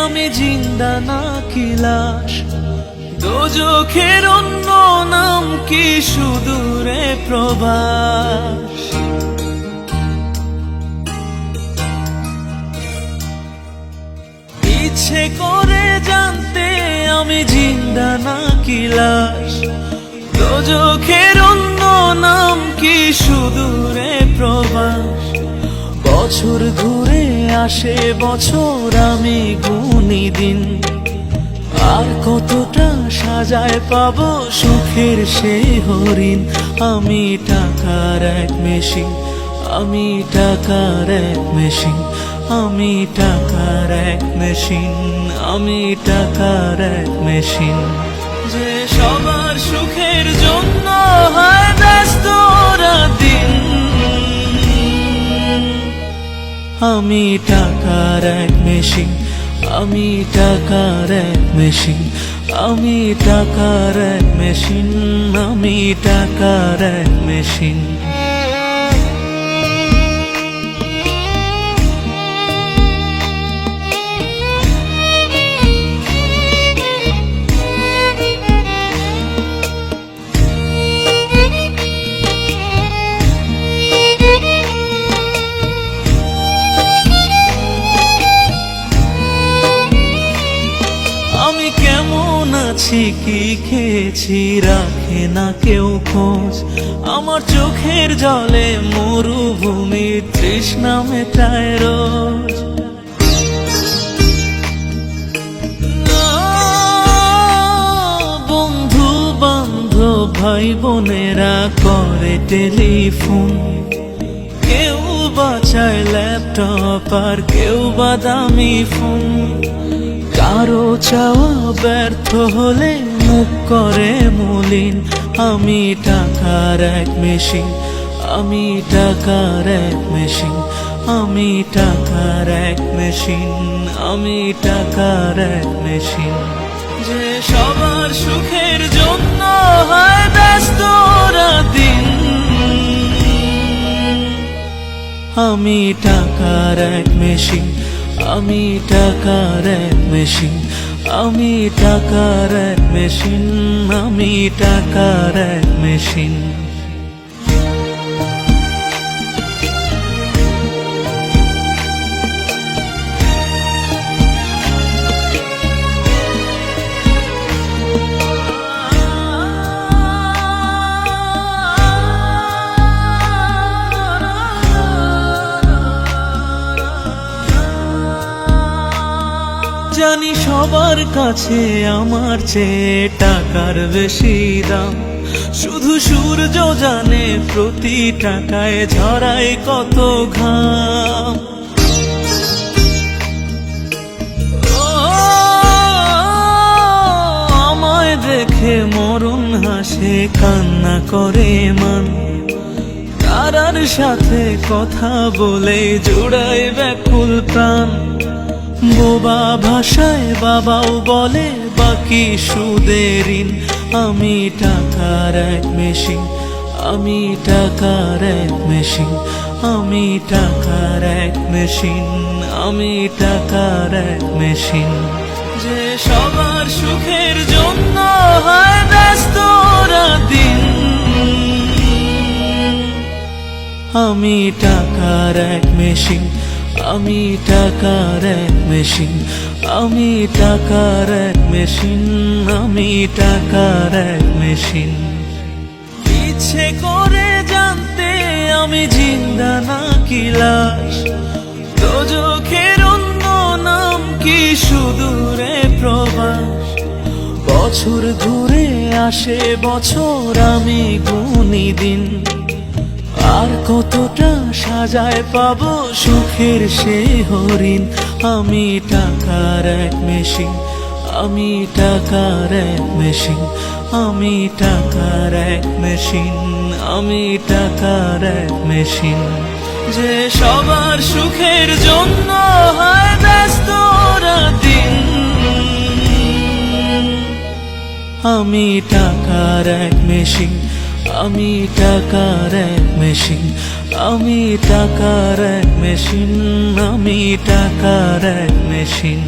আমি জিন্দা নাকি লাশ, দোজখের অন্য নাম কি সুদূরে প্রবাস। ইচ্ছে করে জানতে আমি জিন্দা নাকি লাশ, দোজখের অন্য নাম কি সুদূরে প্রবাস। বছর ঘুরে আসে বছর, আমি গুনি দিন, আর কতটা সাজায় পাবো সুখের সেই হরিণ। আমি টাকার এক মেশিন, আমি টাকার এক মেশিন, আমি টাকার এক মেশিন, আমি টাকার এক মেশিন। যে সবার সুখের জন্য হয় ব্যস্ত দিন, আমি টাকার এক মেশিন, আমি টাকার এক মেশিন, আমি টাকার এক মেশিন, আমি টাকার এক মেশিন। আমি কেমন আছি কি খেয়েছি রাখে না কেউ খোঁজ, আমার চোখের জলে মরুভূমির তৃষ্ণা মেটায় রোজ। বন্ধু বান্ধব ভাই বোনেরা করে টেলিফোন, কেউ বাঁচায় ল্যাপটপ আর কেউ বাদামি ফোন। কারো চাওয়া ব্যর্থ হলে মুখ করে মলিন, আমি টাকার এক মেশিন, আমি টাকার এক মেশিন, আমি টাকার এক মেশিন, আমি টাকার এক মেশিন। যে সবার সুখের জন্য হয় ব্যস্ত দিন, আমি টাকার এক মেশিন, আমি টাকার এক মেশিন, আমি টাকার এক মেশিন, আমি টাকার এক মেশিন। জানি সবার কাছে আমার চেয়ে টাকার বেশি দাম, শুধু সূর্য জানে প্রতি টাকায় ঝরায় কত ঘাম। আমায় দেখে মরণ হাসে কান্না করে মান, তারার সাথে কথা বলে জোড়ায় ব্যাকুল প্রাণ। বোবা ভাষায় বাবাও বলে বাকি সুদের ঋণ, আমি টাকার এক মেশিন, আমি টাকার এক মেশিন, আমি টাকার এক মেশিন, আমি টাকার এক মেশিন। যে সবার সুখের জন্য হয় ব্যস্ত দিন, আমি টাকার এক মেশিন, আমি টাকার এক মেশিন, আমি টাকার এক মেশিন, আমি টাকার এক মেশিন। ইচ্ছে করে জানতে আমি জিন্দা নাকি লাশ, দোজখের অন্য নাম কি সুদূরে প্রবাস। বছর ঘুরে আসে বছর, আমি গুনি দিন, আর কতটা সাজায় পাবো সুখের সেই হরিণ। আমি টাকার এক মেশিন, আমি টাকার এক মেশিন, আমি টাকার এক মেশিন, আমি টাকার এক মেশিন। যে সবার সুখের জন্য হয় ব্যস্ত দিন, আমি টাকার এক মেশিন, আমি টাকার এক মেশিন, আমি টাকার এক মেশিন, আমি টাকার এক মেশিন।